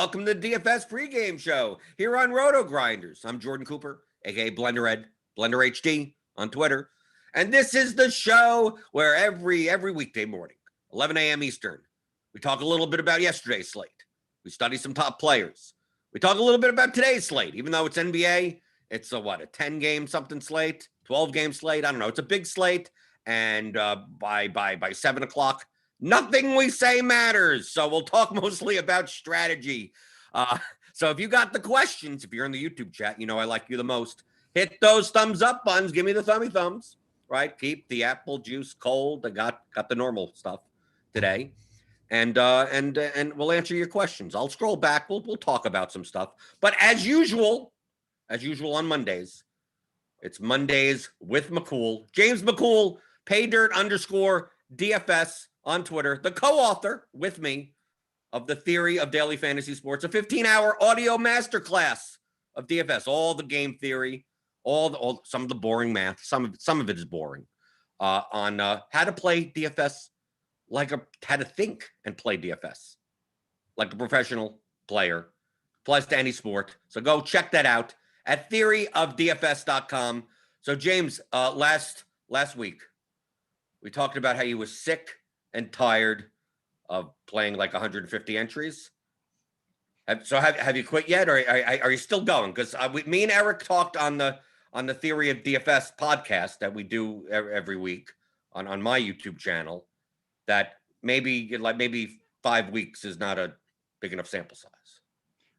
welcome to the DFS pregame show here on RotoGrinders. I'm Jordan Cooper, aka blenderhd, blenderhd on Twitter. And this is the show where every weekday morning, 11 a.m. Eastern, we talk a little bit about yesterday's slate. We study some top players. We talk a little bit about today's slate, even though it's NBA. It's a 10-game something slate, 12-game slate. I don't know. It's a big slate. And by 7 o'clock, nothing we say matters. So we'll talk mostly about strategy. So if you got the questions, if you're in the YouTube chat, you know I like you the most. Hit those thumbs up buttons. Give me the thumbs, right? Keep the apple juice cold. I got the normal stuff today. And we'll answer your questions. I'll scroll back. We'll talk about some stuff. But as usual on Mondays, it's Mondays with McCool. James McCool, paydirt_DFS on Twitter, the co-author with me of The Theory of Daily Fantasy Sports, a 15-hour audio masterclass of DFS, all the game theory, all some of the boring math, some of it is boring, on how to play DFS how to think and play DFS like a professional player. Applies to any sport. So go check that out at theoryofdfs.com. So James, last week, we talked about how you were sick and tired of playing like 150 entries. Have you quit yet, or are you still going? Because me and Eric talked on the Theory of DFS podcast that we do every week on my YouTube channel, that maybe 5 weeks is not a big enough sample size.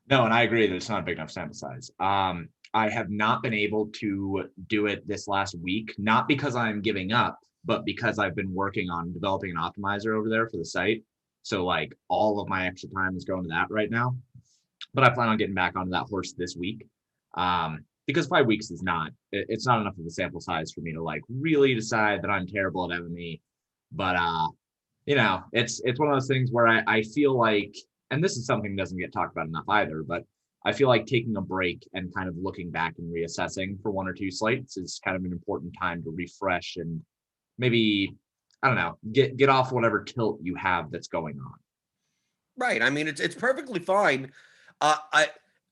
No, and I agree that it's not a big enough sample size. I have not been able to do it this last week, not because I'm giving up, but because I've been working on developing an optimizer over there for the site. So like all of my extra time is going to that right now. But I plan on getting back onto that horse this week. Because 5 weeks is it's not enough of a sample size for me to like really decide that I'm terrible at MME. But it's one of those things where I feel like, and this is something that doesn't get talked about enough either, but I feel like taking a break and kind of looking back and reassessing for one or two slates is kind of an important time to refresh and maybe, I don't know, get off whatever tilt you have that's going on. Right. I mean, it's perfectly fine.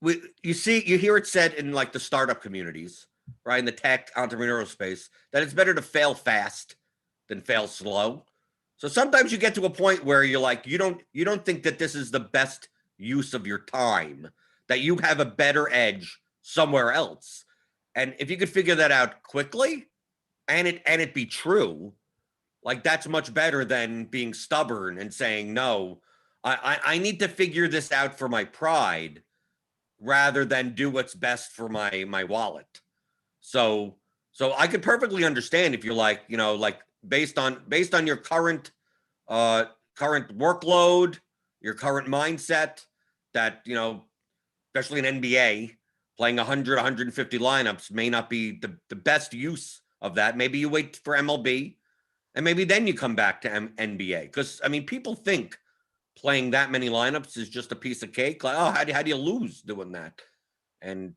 You hear it said in like the startup communities, right, in the tech entrepreneurial space, that it's better to fail fast than fail slow. So sometimes you get to a point where you're like, you don't think that this is the best use of your time, that you have a better edge somewhere else. And if you could figure that out quickly and it be true, like that's much better than being stubborn and saying, no, I need to figure this out for my pride rather than do what's best for my wallet. So I could perfectly understand if you're like, like based on your current workload, your current mindset, that, especially in NBA, playing 100, 150 lineups may not be the best use of that. Maybe you wait for MLB, and maybe then you come back to NBA. Because, I mean, people think playing that many lineups is just a piece of cake. Like, oh, how do you lose doing that? And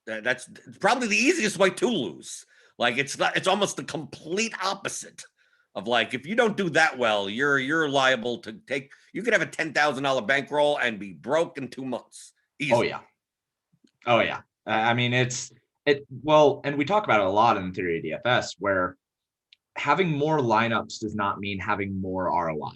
that's probably the easiest way to lose. Like, it's almost the complete opposite of like, if you don't do that well, you're liable to you could have a $10,000 bankroll and be broke in 2 months. Easy. Oh yeah. I mean, and we talk about it a lot in the Theory of DFS, where having more lineups does not mean having more ROI.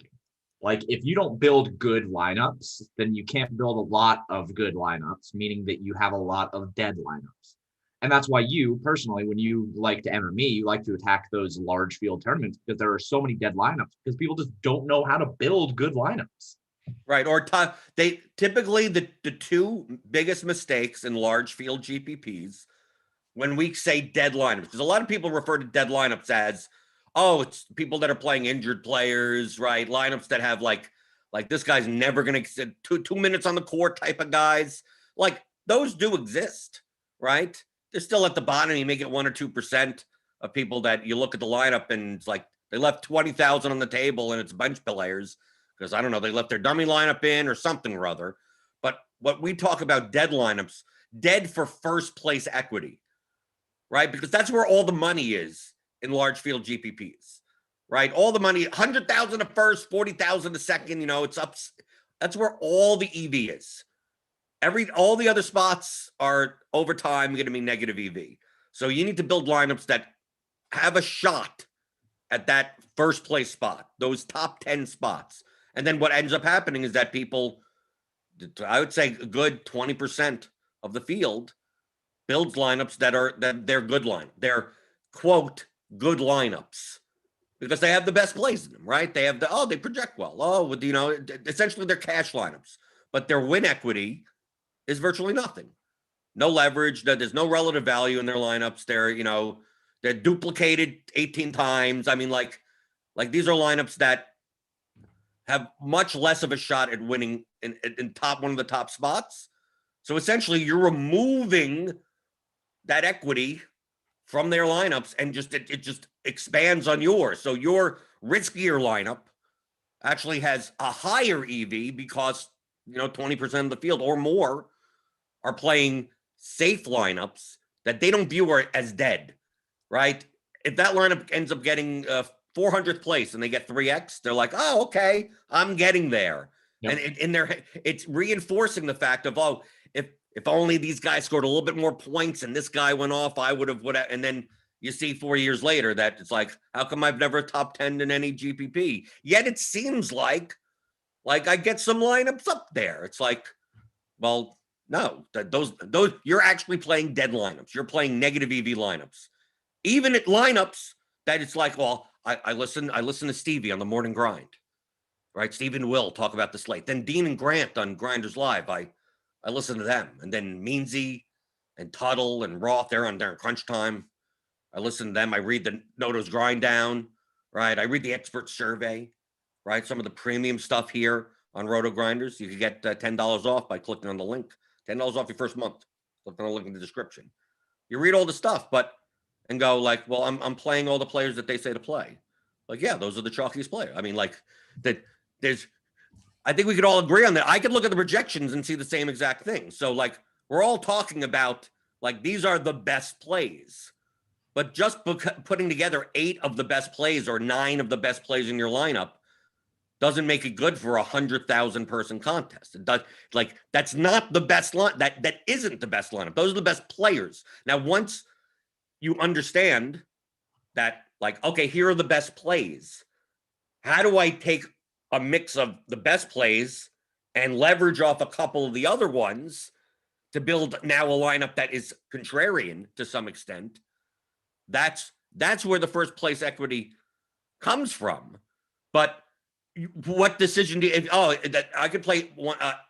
Like if you don't build good lineups, then you can't build a lot of good lineups, meaning that you have a lot of dead lineups. And that's why you personally, when you like to MME, you like to attack those large field tournaments, because there are so many dead lineups because people just don't know how to build good lineups. Right. Or they typically the two biggest mistakes in large field GPPs, when we say dead lineups, because a lot of people refer to dead lineups as, oh, it's people that are playing injured players, right? Lineups that have like this guy's never going to sit 2 minutes on the court type of guys. Like those do exist, right? They're still at the bottom. You may get 1 or 2% of people that you look at the lineup and it's like they left 20,000 on the table and it's bench players because, I don't know, they left their dummy lineup in or something or other. But what we talk about dead lineups, dead for first place equity, right? Because that's where all the money is in large field GPPs, right? All the money, 100,000 a first, 40,000 a second, it's up. That's where all the EV is. all the other spots are over time going to be negative EV. So you need to build lineups that have a shot at that first place spot, those top 10 spots. And then what ends up happening is that people, I would say a good 20% of the field builds lineups that they're good line. They're quote good lineups because they have the best plays in them, right? They have they project well. Essentially they're cash lineups, but their win equity is virtually nothing. No leverage. There's no relative value in their lineups. They're duplicated 18 times. I mean, like these are lineups that have much less of a shot at winning in one of the top spots. So essentially, you're removing that equity from their lineups, and it just expands on yours. So your riskier lineup actually has a higher EV because 20% of the field or more are playing safe lineups that they don't view as dead, right? If that lineup ends up getting 400th place and they get 3x, they're like, oh, okay, I'm getting there. Yep. And it's reinforcing the fact of, if only these guys scored a little bit more points and this guy went off, I would have. And then you see 4 years later that it's like, how come I've never top 10 in any GPP? Yet it seems like I get some lineups up there. It's like, well, no, those you're actually playing dead lineups. You're playing negative EV lineups. Even at lineups that it's like, well, I listen to Stevie on the morning grind, right? Steve and Will talk about the slate. Then Dean and Grant on Grinders Live. I listen to them. And then Meansy and Tuttle and Roth, they're in crunch time. I listen to them. I read the Noto's grind down, right? I read the expert survey, right? Some of the premium stuff here on RotoGrinders. You can get $10 off by clicking on the link. $10 off your first month. Click on the link in the description. You read all the stuff, and go like, well, I'm playing all the players that they say to play. Like, yeah, those are the chalkiest players. I mean, like that. I think we could all agree on that. I could look at the projections and see the same exact thing. So like, we're all talking about like these are the best plays, but just putting together 8 of the best plays or 9 of the best plays in your lineup doesn't make it good for 100,000 person contest. It does, like, that's not the best line. That isn't the best lineup. Those are the best players. Now, once you understand that, like, okay, here are the best plays. How do I take a mix of the best plays and leverage off a couple of the other ones to build now a lineup that is contrarian to some extent? That's where the first place equity comes from. But what decision do you, that I could play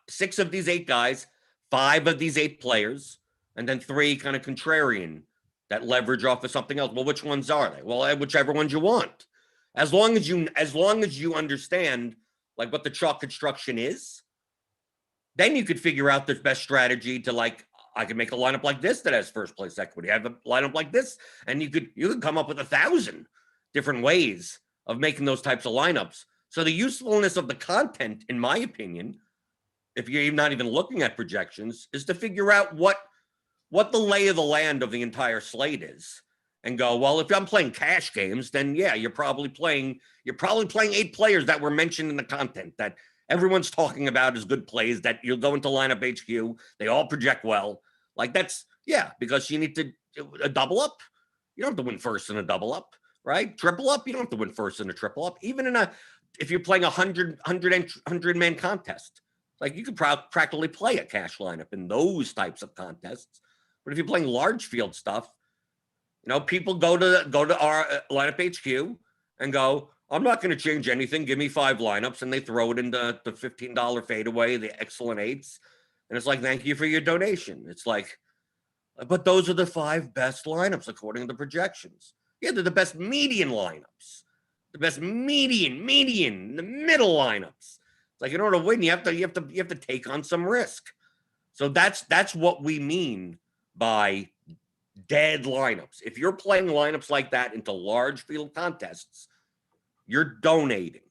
6 of these 8 guys, 5 of these 8 players, and then 3 kind of contrarian that leverage off of something else. Well, which ones are they? Well, whichever ones you want. As long as you understand like what the chalk construction is, then you could figure out the best strategy to, like, I could make a lineup like this that has first place equity. I have a lineup like this, and you could come up with 1,000 different ways of making those types of lineups. So the usefulness of the content, in my opinion, if you're not even looking at projections, is to figure out what the lay of the land of the entire slate is, and go, well, if I'm playing cash games, then yeah, you're probably playing 8 players that were mentioned in the content that everyone's talking about as good plays that you'll go into lineup HQ. They all project well. Like, that's, yeah, because you need to a double up. You don't have to win first in a double up, right? Triple up, you don't have to win first in a triple up. Even if you're playing 100 man contest, like, you could practically play a cash lineup in those types of contests. But if you're playing large field stuff, people go to our lineup HQ and go, I'm not going to change anything. Give me 5 lineups, and they throw it into the $15 fadeaway, the excellent 8s, and it's like, thank you for your donation. It's like, but those are the 5 best lineups according to the projections. Yeah, they're the best median lineups, the best median, the middle lineups. It's like, in order to win, you have to take on some risk. So that's what we mean by dead lineups. If you're playing lineups like that into large field contests, you're donating.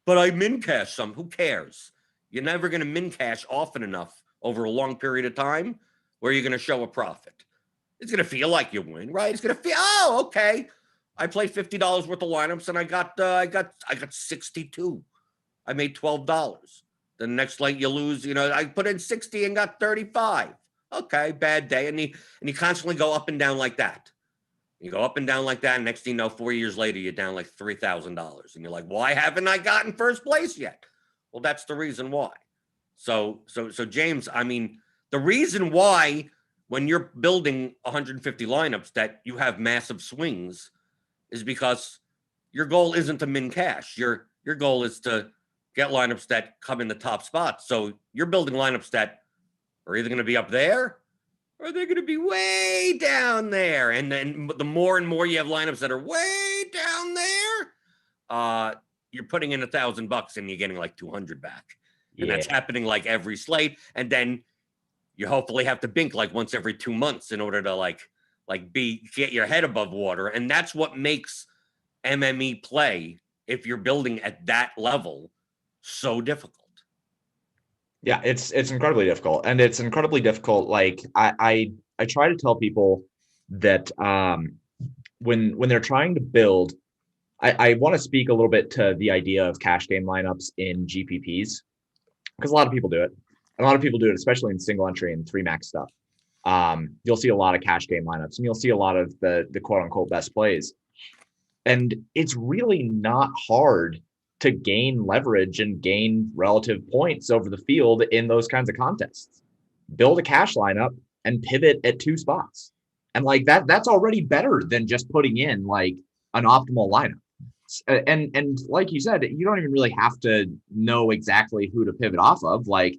But I min cash some. Who cares? You're never going to min cash often enough over a long period of time where you're going to show a profit. It's going to feel like you win, right? It's going to feel, oh, okay, I played $50 worth of lineups and I got 62. I made $12. The next slate you lose, I put in 60 and got 35. Okay, bad day. And you constantly go up and down like that. You go up and down like that, and next thing you know, 4 years later, you're down like $3,000. And you're like, why haven't I gotten first place yet? Well, that's the reason why. So James, I mean, the reason why when you're building 150 lineups that you have massive swings is because your goal isn't to min cash. Your goal is to get lineups that come in the top spots. So you're building lineups that are either going to be up there or they're going to be way down there. And then the more and more you have lineups that are way down there, you're putting in $1,000 and you're getting like 200 back. And that's happening like every slate. And then you hopefully have to bink like once every 2 months in order to get your head above water. And that's what makes MME play, if you're building at that level, so difficult. Yeah, it's incredibly difficult. And it's incredibly difficult. Like I try to tell people that when they're trying to build, I want to speak a little bit to the idea of cash game lineups in GPPs, because a lot of people do it. A lot of people do it, especially in single entry and 3-max stuff. You'll see a lot of cash game lineups, and you'll see a lot of the quote unquote best plays. And it's really not hard to gain leverage and gain relative points over the field in those kinds of contests. Build a cash lineup and pivot at 2 spots. And like that's already better than just putting in like an optimal lineup. And like you said, you don't even really have to know exactly who to pivot off of. Like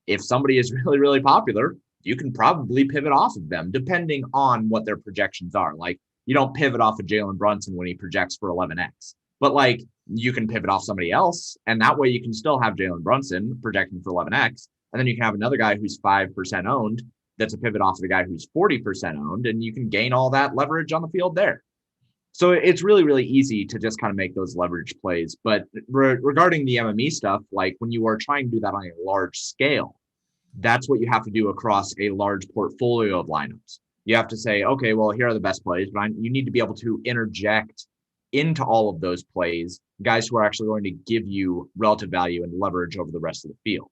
if somebody is really, really popular, you can probably pivot off of them depending on what their projections are. Like you don't pivot off of Jalen Brunson when he projects for 11x, but like you can pivot off somebody else. And that way you can still have Jalen Brunson projecting for 11x. And then you can have another guy who's 5% owned. That's a pivot off of the guy who's 40% owned. And you can gain all that leverage on the field there. So it's really, really easy to just kind of make those leverage plays. But regarding the MME stuff, like when you are trying to do that on a large scale, that's what you have to do across a large portfolio of lineups. You have to say, okay, well, here are the best plays, but you need to be able to interject into all of those plays guys who are actually going to give you relative value and leverage over the rest of the field.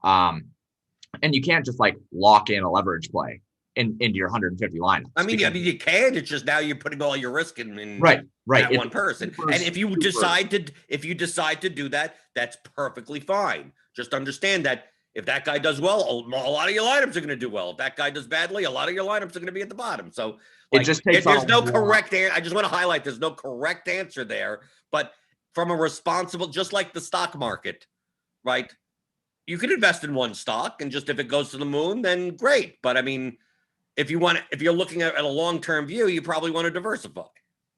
And you can't just like lock in a leverage play into your 150 lineups. I mean, you can. It's just now you're putting all your risk in right. that one person. And if you decide to do that, that's perfectly fine. Just understand that if that guy does well, a lot of your lineups are going to do well. If that guy does badly, a lot of your lineups are going to be at the bottom. So like, it just takes there's no correct answer. I just want to highlight there's no correct answer there. But from a responsible, just like the stock market, right? You could invest in one stock and just if it goes to the moon, then great. But I mean, if you're looking at a long-term view, you probably want to diversify.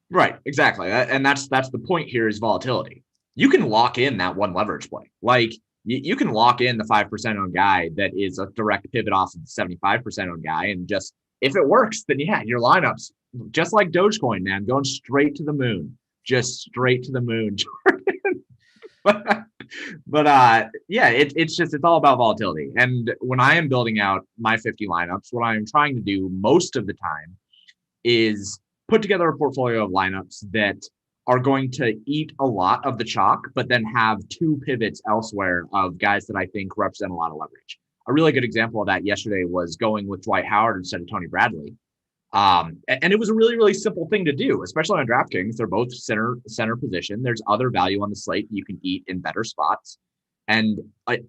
Right, exactly. And that's the point here is volatility. You can lock in that one leverage play. Like you can lock in the 5% owned guy that is a direct pivot off of the 75% owned guy. And just, if it works, then yeah, your lineups, just like Dogecoin, man, going straight to the moon, just straight to the moon, Jordan. but yeah, it's all about volatility. And when I am building out my 50 lineups, what I'm trying to do most of the time is put together a portfolio of lineups that are going to eat a lot of the chalk, but then have 2 pivots elsewhere of guys that I think represent a lot of leverage. A really good example of that yesterday was going with Dwight Howard instead of Tony Bradley. And it was a really, really simple thing to do, especially on DraftKings. They're both center position. There's other value on the slate you can eat in better spots. And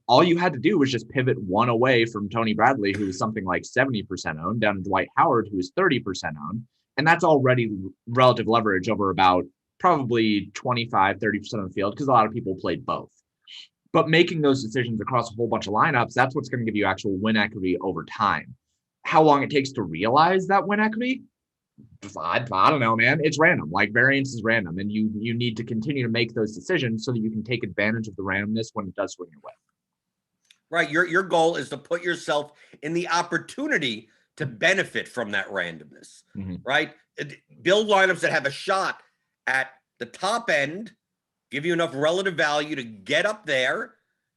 all you had to do was just pivot one away from Tony Bradley, who was something like 70% owned, down to Dwight Howard, who is 30% owned. And that's already relative leverage over about probably 25, 30% of the field, because a lot of people played both. But making those decisions across a whole bunch of lineups, that's what's going to give you actual win equity over time. How long it takes to realize that win equity, I don't know, man. It's random. Like variance is random, and you need to continue to make those decisions so that you can take advantage of the randomness when it does swing your way. Right. Your goal is to put yourself in the opportunity to benefit from that randomness. Mm-hmm. Right. Build lineups that have a shot at the top end, give you enough relative value to get up there.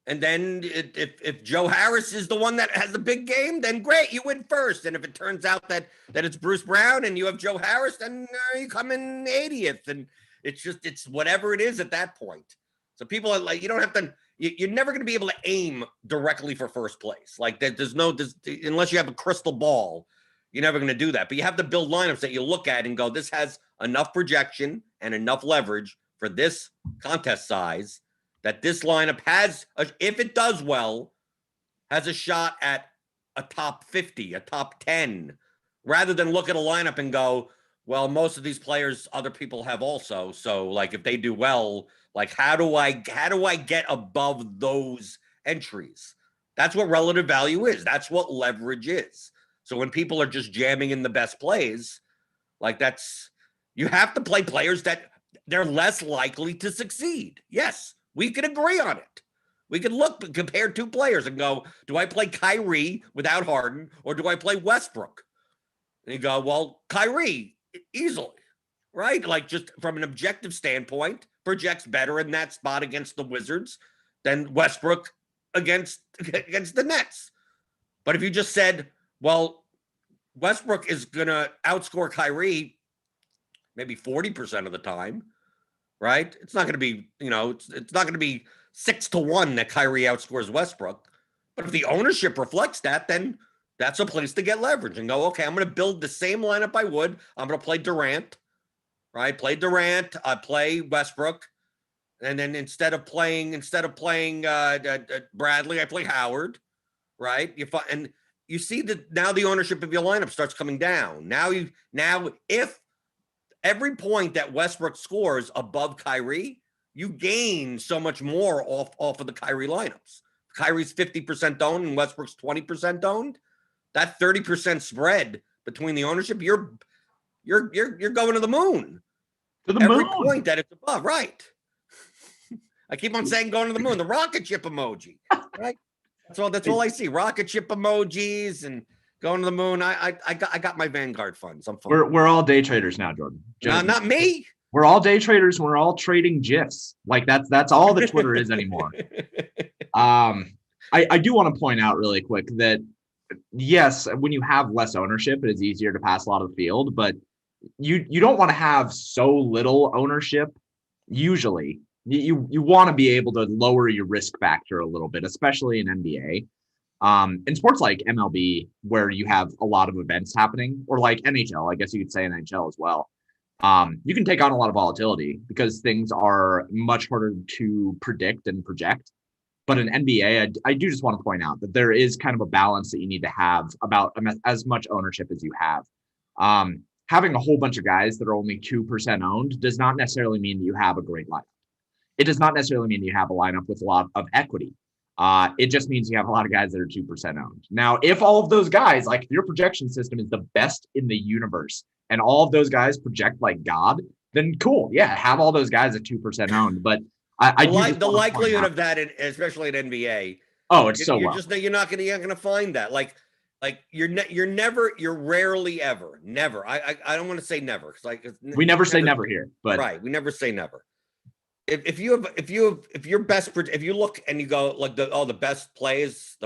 And then if Joe Harris is the one that has the big game, then great, you win first. And if it turns out that it's Bruce Brown and you have Joe Harris, then you come in 80th. And it's whatever it is at that point. So people are like, you don't have to. You're never going to be able to aim directly for first place. Like there's unless you have a crystal ball, you're never going to do that. But you have to build lineups that you look at and go, this has enough projection and enough leverage for this contest size that this lineup has, if it does well, has a shot at a top 50, a top 10, rather than look at a lineup and go, well, most of these players other people have also. So like if they do well, like how do I get above those entries? That's what relative value is. That's what leverage is. So when people are just jamming in the best plays, like you have to play players that they're less likely to succeed. Yes, we could agree on it. We could compare two players and go, do I play Kyrie without Harden or do I play Westbrook? And you go, well, Kyrie easily, right? Like just from an objective standpoint, projects better in that spot against the Wizards than Westbrook against the Nets. But if you just said, well, Westbrook is going to outscore Kyrie maybe 40% of the time, right? It's not going to be, it's not going to be 6-1 that Kyrie outscores Westbrook. But if the ownership reflects that, then that's a place to get leverage and go, okay, I'm going to build the same lineup I would. I'm going to play Durant, right? Play Durant, play Westbrook. And then instead of playing Bradley, I play Howard, right? And you see that now the ownership of your lineup starts coming down. Now if every point that Westbrook scores above Kyrie, you gain so much more off of the Kyrie lineups. Kyrie's 50% owned and Westbrook's 20% owned. That 30% spread between the ownership, you're going to the moon. To the every moon. Point that it's above, right? I keep on saying going to the moon. The rocket ship emoji, right? That's all I see. Rocket ship emojis and going to the moon. I got my Vanguard funds. I'm fine. We're all day traders now, Jordan. No, not me. We're all day traders. And we're all trading GIFs. Like that's all that Twitter is anymore. I do want to point out really quick that yes, when you have less ownership, it is easier to pass a lot of the field, but you don't want to have so little ownership. Usually, you want to be able to lower your risk factor a little bit, especially in NBA. In sports like MLB, where you have a lot of events happening, or like NHL, I guess you could say NHL as well. You can take on a lot of volatility because things are much harder to predict and project. But in NBA, I do just want to point out that there is kind of a balance that you need to have about as much ownership as you have. Having a whole bunch of guys that are only 2% owned does not necessarily mean that you have a great lineup. It does not necessarily mean you have a lineup with a lot of equity. It just means you have a lot of guys that are 2% owned. Now, if all of those guys, like your projection system is the best in the universe and all of those guys project like God, then cool. Yeah, have all those guys at 2% owned. But I the likelihood of that, especially in NBA. Oh, it's so you're not going to find that. Like you're rarely ever, never. I don't want to say never because we never say never here, but right, we never say never. If you look and you go like the best plays,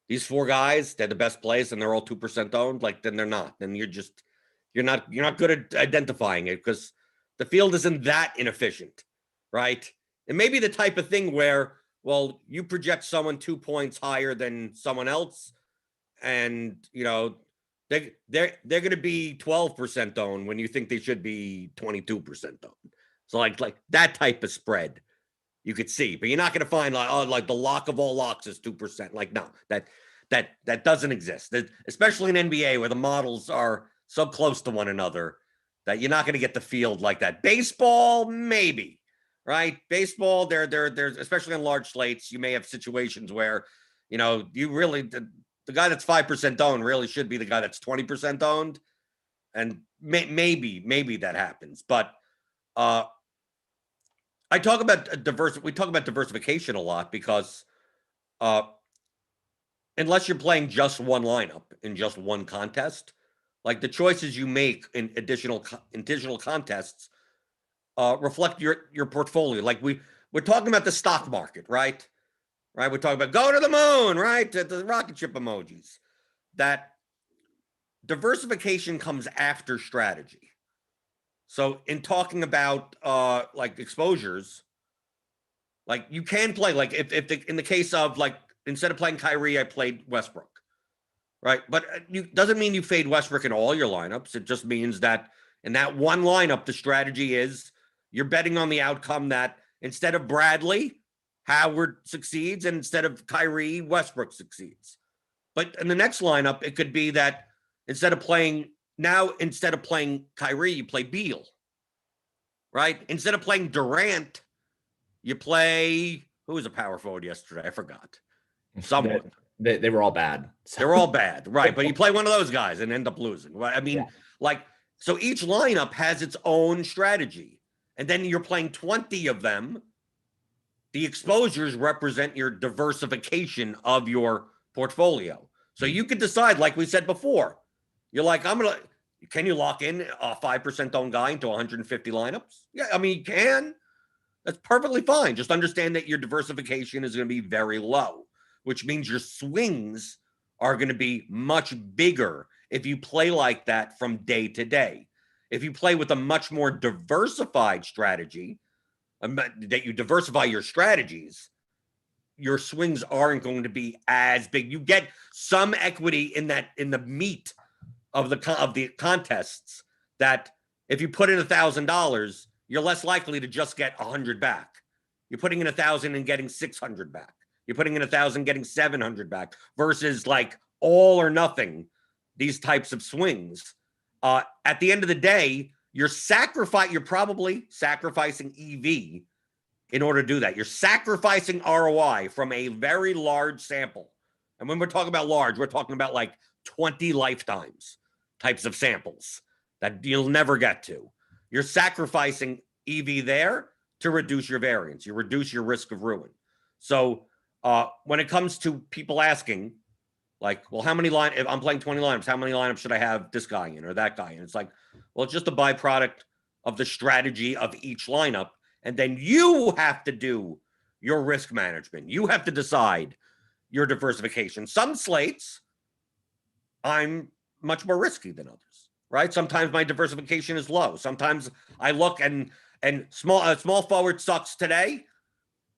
these four guys, they're the best plays and they're all 2% owned, like then they're not. Then you're not good at identifying it because the field isn't that inefficient, right? It may be the type of thing where, well, you project someone 2 points higher than someone else, and they're going to be 12% owned when you think they should be 22% owned. So like that type of spread you could see, but you're not going to find like the lock of all locks is 2%. Like, no, that doesn't exist, especially in NBA where the models are so close to one another that you're not going to get the field like that. Baseball, maybe, right? Baseball, there's especially on large slates, you may have situations where, you really, the guy that's 5% owned really should be the guy that's 20% owned. And maybe that happens. But we talk about diversification a lot because unless you're playing just one lineup in just one contest, like the choices you make in additional contests reflect your portfolio. Like we're talking about the stock market, right? We're talking about go to the moon, right? The rocket ship emojis. That diversification comes after strategy. So in talking about like exposures, Like you can play, like in the case of like, instead of playing Kyrie, I played Westbrook, right? But doesn't mean you fade Westbrook in all your lineups. It just means that in that one lineup, the strategy is you're betting on the outcome that instead of Bradley, Howard succeeds, and instead of Kyrie, Westbrook succeeds. But in the next lineup, it could be that instead of playing Kyrie, you play Beal, right? Instead of playing Durant, you play, who was a power forward yesterday? I forgot. Someone. They were all bad. So. They're all bad, right? But you play one of those guys and end up losing. Right? I mean, so each lineup has its own strategy. And then you're playing 20 of them. The exposures represent your diversification of your portfolio. So you could decide, like we said before, you're like, can you lock in a 5% owned guy into 150 lineups? Yeah, I mean, you can. That's perfectly fine. Just understand that your diversification is going to be very low, which means your swings are going to be much bigger if you play like that from day to day. If you play with a much more diversified strategy, that you diversify your strategies, your swings aren't going to be as big. You get some equity in the meat of the contests, that if you put in $1,000, you're less likely to just get 100 back. You're putting in 1,000 and getting 600 back. You're putting in 1,000, getting 700 back, versus like all or nothing, these types of swings. At the end of the day, you're probably sacrificing EV in order to do that. You're sacrificing ROI from a very large sample. And when we're talking about large, we're talking about like 20 lifetimes types of samples that you'll never get to. You're sacrificing EV there to reduce your variance. You reduce your risk of ruin. So when it comes to people asking, like, well, if I'm playing 20 lineups, how many lineups should I have this guy in or that guy in? It's like, well, it's just a byproduct of the strategy of each lineup. And then you have to do your risk management. You have to decide your diversification. Some slates, I'm much more risky than others, right? Sometimes my diversification is low. Sometimes I look and small forward sucks today,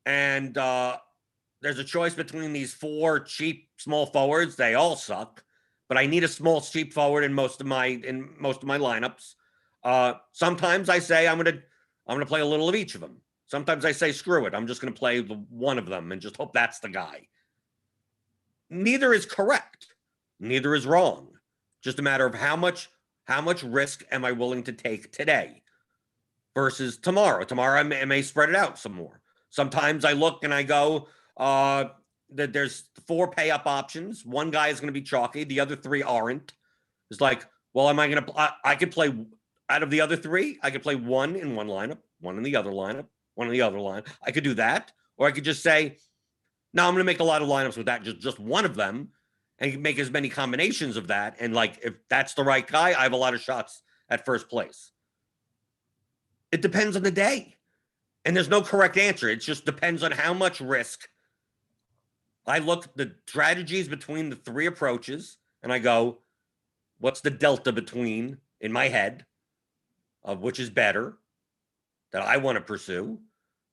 and there's a choice between these 4 cheap small forwards. They all suck, but I need a small cheap forward in most of my lineups. Sometimes I say I'm gonna play a little of each of them. Sometimes I say screw it, I'm just gonna play one of them and just hope that's the guy. Neither is correct. Neither is wrong. Just a matter of how much risk am I willing to take today versus tomorrow. Tomorrow I may spread it out some more. Sometimes I look and I go, that there's 4 pay up options. One guy is going to be chalky. The other 3 aren't. It's like, well, I could play out of the other 3. I could play one in one lineup, one in the other lineup, one in the other line. I could do that. Or I could just say, no, I'm going to make a lot of lineups with that, just one of them, and make as many combinations of that. And like, if that's the right guy, I have a lot of shots at first place. It depends on the day. And there's no correct answer. It just depends on how much risk. I look at the strategies between the 3 approaches and I go, what's the delta between, in my head, of which is better that I want to pursue?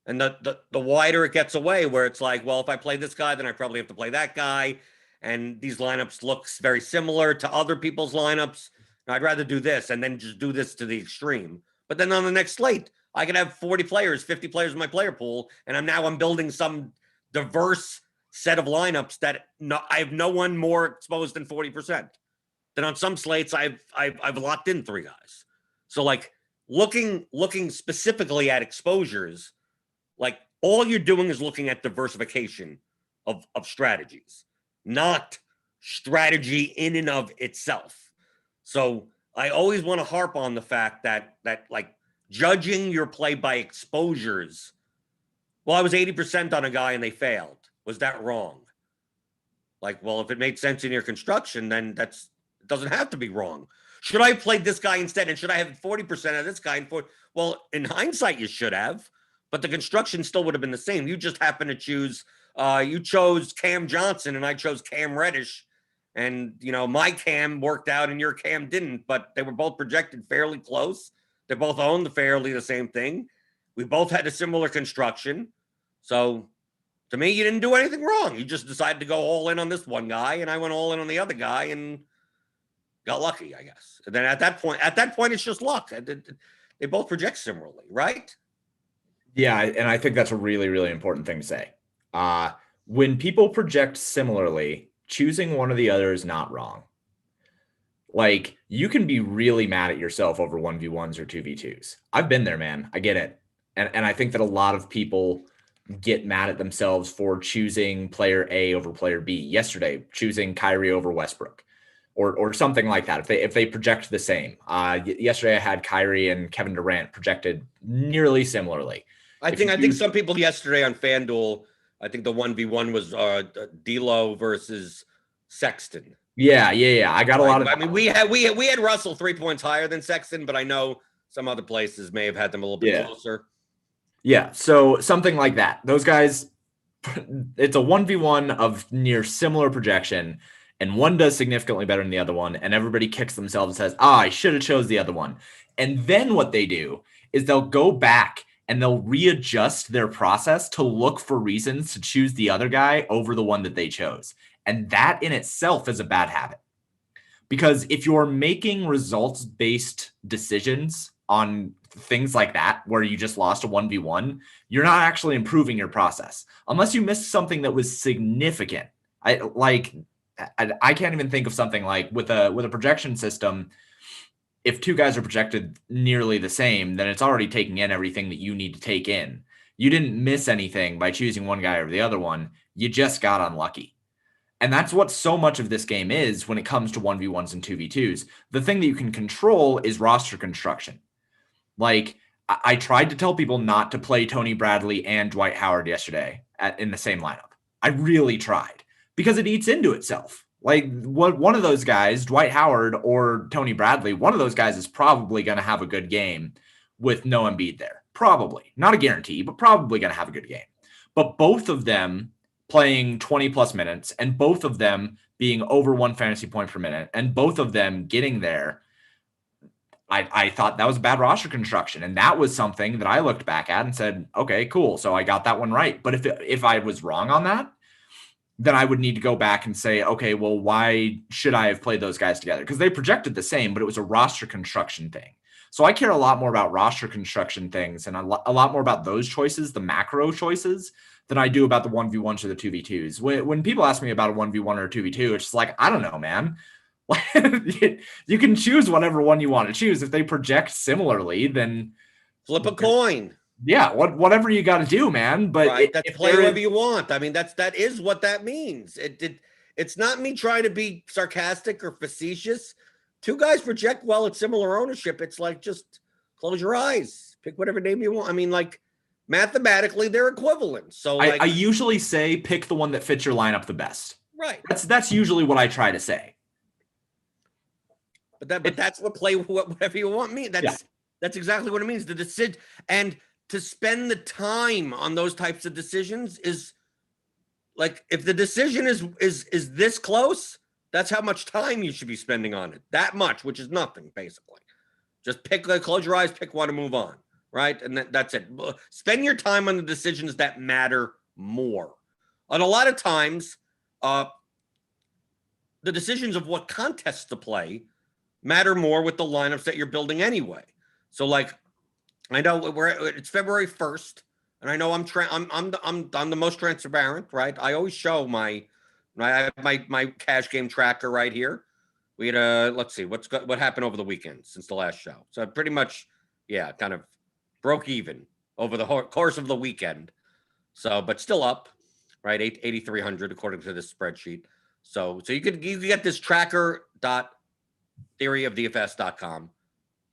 And the wider it gets away, where it's like, well, if I play this guy, then I probably have to play that guy. And these lineups looks very similar to other people's lineups. I'd rather do this and then just do this to the extreme. But then on the next slate, I could have 40 players, 50 players in my player pool, and I'm building some diverse set of lineups that I have no one more exposed than 40%. Then on some slates, I've locked in 3 guys. So like looking specifically at exposures, like all you're doing is looking at diversification of strategies, not strategy in and of itself. So I always want to harp on the fact that like judging your play by exposures. Well, I was 80% on a guy and they failed. Was that wrong? Like, well, if it made sense in your construction, then it doesn't have to be wrong. Should I have played this guy instead? And should I have 40% of this guy? Well, in hindsight, you should have, but the construction still would have been the same. You just happen to choose, you chose Cam Johnson and I chose Cam Reddish. And, my Cam worked out and your Cam didn't, but they were both projected fairly close. They both owned fairly the same thing. We both had a similar construction. So to me, you didn't do anything wrong. You just decided to go all in on this one guy, and I went all in on the other guy and got lucky, I guess. And then at that point, it's just luck. They both project similarly, right? Yeah, and I think that's a really, really important thing to say. When people project similarly, choosing one or the other is not wrong. Like, you can be really mad at yourself over 1v1s or 2v2s. I've been there, man. I get it. And I think that a lot of people get mad at themselves for choosing player A over player B. Yesterday, choosing Kyrie over Westbrook or something like that. If they project the same. Yesterday I had Kyrie and Kevin Durant projected nearly similarly. I think some people yesterday on FanDuel, I think the 1v1 was D'Lo versus Sexton. Yeah. I got a lot of. I mean, we had Russell 3 points higher than Sexton, but I know some other places may have had them a little bit closer. Yeah, so something like that. Those guys, it's a 1v1 of near similar projection, and one does significantly better than the other one, and everybody kicks themselves and says, I should have chose the other one. And then what they do is they'll go back and they'll readjust their process to look for reasons to choose the other guy over the one that they chose. And that in itself is a bad habit. Because if you're making results-based decisions on things like that, where you just lost a 1v1, you're not actually improving your process. Unless you missed something that was significant. I can't even think of something like with a projection system. If two guys are projected nearly the same, then it's already taking in everything that you need to take in. You didn't miss anything by choosing one guy over the other one. You just got unlucky. And that's what so much of this game is when it comes to 1v1s and 2v2s. The thing that you can control is roster construction. Like, I tried to tell people not to play Tony Bradley and Dwight Howard yesterday in the same lineup. I really tried because it eats into itself. Like, one of those guys, Dwight Howard or Tony Bradley, one of those guys is probably going to have a good game with no Embiid there. Probably. Not a guarantee, but probably going to have a good game. But both of them playing 20 plus minutes and both of them being over 1 fantasy point per minute and both of them getting there, I thought that was bad roster construction. And that was something that I looked back at and said, okay, cool. So I got that one right. But if I was wrong on that, then I would need to go back and say, okay, well, why should I have played those guys together? Because they projected the same, but it was a roster construction thing. So I care a lot more about roster construction things and a lot more about those choices, the macro choices, than I do about the 1v1s or the 2v2s. When people ask me about a 1v1 or a 2v2, it's just like, I don't know, man. You can choose whatever one you want to choose. If they project similarly, then flip a coin. Yeah, whatever you got to do, man. But right, play whatever you want. I mean, that is what that means. It's not me trying to be sarcastic or facetious. Two guys project well at similar ownership. It's like, just close your eyes, pick whatever name you want. I mean, like, mathematically, they're equivalent. So I usually say pick the one that fits your lineup the best. Right. That's usually what I try to say. But that's what play whatever you want means. That's exactly what it means. The decision, and to spend the time on those types of decisions is like, if the decision is this close, that's how much time you should be spending on it. That much, which is nothing, basically. Just close your eyes, pick one, and move on. Right? And that's it. Spend your time on the decisions that matter more. And a lot of times, the decisions of what contests to play matter more with the lineups that you're building anyway. So, like, I know it's February 1st, and I know I'm the most transparent, right? I always show my cash game tracker right here. We had let's see what happened over the weekend since the last show. So pretty much, kind of broke even over the course of the weekend. So, but still up, right? 8,300 according to this spreadsheet. So you could get this tracker.theoryofdfs.com.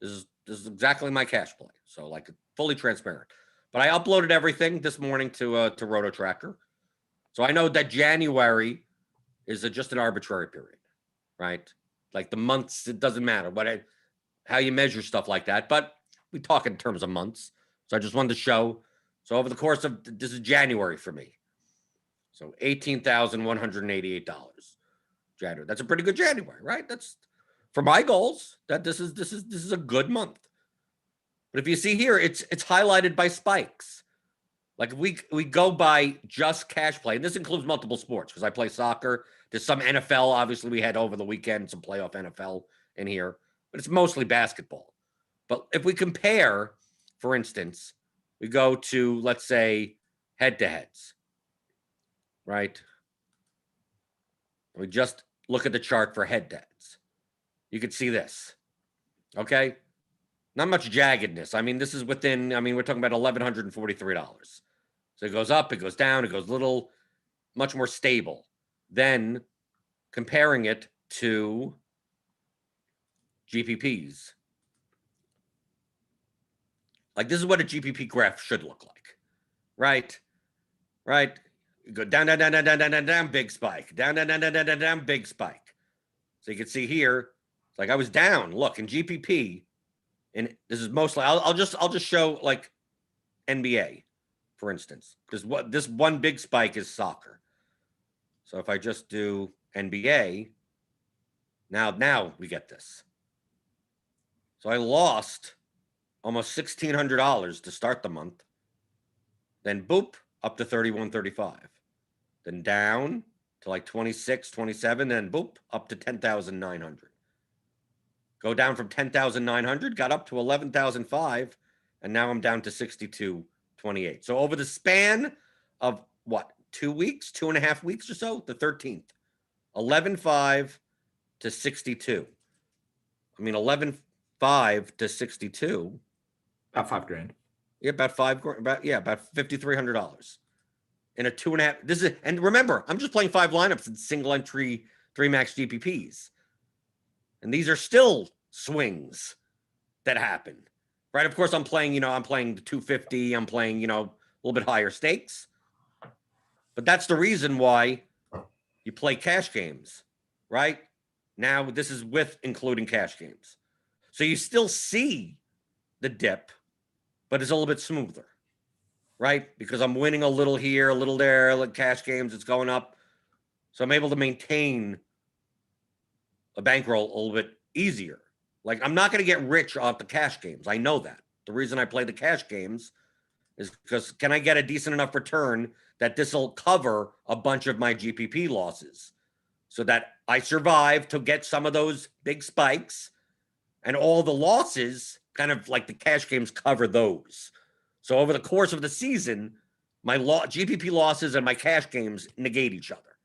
This is exactly my cash play. So, like, fully transparent. But I uploaded everything this morning to Roto Tracker. So I know that January is just an arbitrary period, right? Like, the months, it doesn't matter how you measure stuff like that. But we talk in terms of months. So I just wanted to show. So over the course of, this is January for me. So $18,188 January. That's a pretty good January, right? That's for my goals. That this is a good month. But if you see here, it's highlighted by spikes. Like if we go by just cash play, and this includes multiple sports because I play soccer. There's some NFL, obviously we had over the weekend, some playoff NFL in here, but it's mostly basketball. But if we compare, for instance, we go to, let's say, head-to-heads, right? We just look at the chart for head-to-heads. You can see this, okay? Not much jaggedness. I mean, this is within, I mean, we're talking about $1,143. So it goes up, it goes down, it goes little, much more stable. Then comparing it to GPPs. Like this is what a GPP graph should look like, right? Right? You go down, down, down, down, down, down, down, down, big spike. Down, down, down, down, down, down, down, big spike. So you can see here, it's like I was down. Look, in GPP, and this is mostly, I'll just show like NBA, for instance. This one big spike is soccer. So if I just do NBA, now we get this. So I lost almost $1,600 to start the month. Then boop, up to 31.35. Then down to like 26, 27, then boop, up to 10,900. Go down from 10,900, got up to 11,005, and now I'm down to 62.28. So over the span of what, 2 weeks, 2.5 weeks or so, the 13th, 11.5 to 62. I mean, 11.5 to 62. About $5,000. Yeah, about $5,300 in a 2.5. This is, and remember, I'm just playing 5 lineups in single entry 3 max GPPs, and these are still swings that happen, right? Of course, I'm playing. I'm playing the 250. I'm playing, a little bit higher stakes, but that's the reason why you play cash games, right? Now this is with including cash games, so you still see the dip, but it's a little bit smoother, right? Because I'm winning a little here, a little there, like cash games, it's going up. So I'm able to maintain a bankroll a little bit easier. Like I'm not going to get rich off the cash games. I know that. The reason I play the cash games is because can I get a decent enough return that this will cover a bunch of my GPP losses so that I survive to get some of those big spikes and all the losses, kind of like the cash games cover those. So over the course of the season, my GPP losses and my cash games negate each other,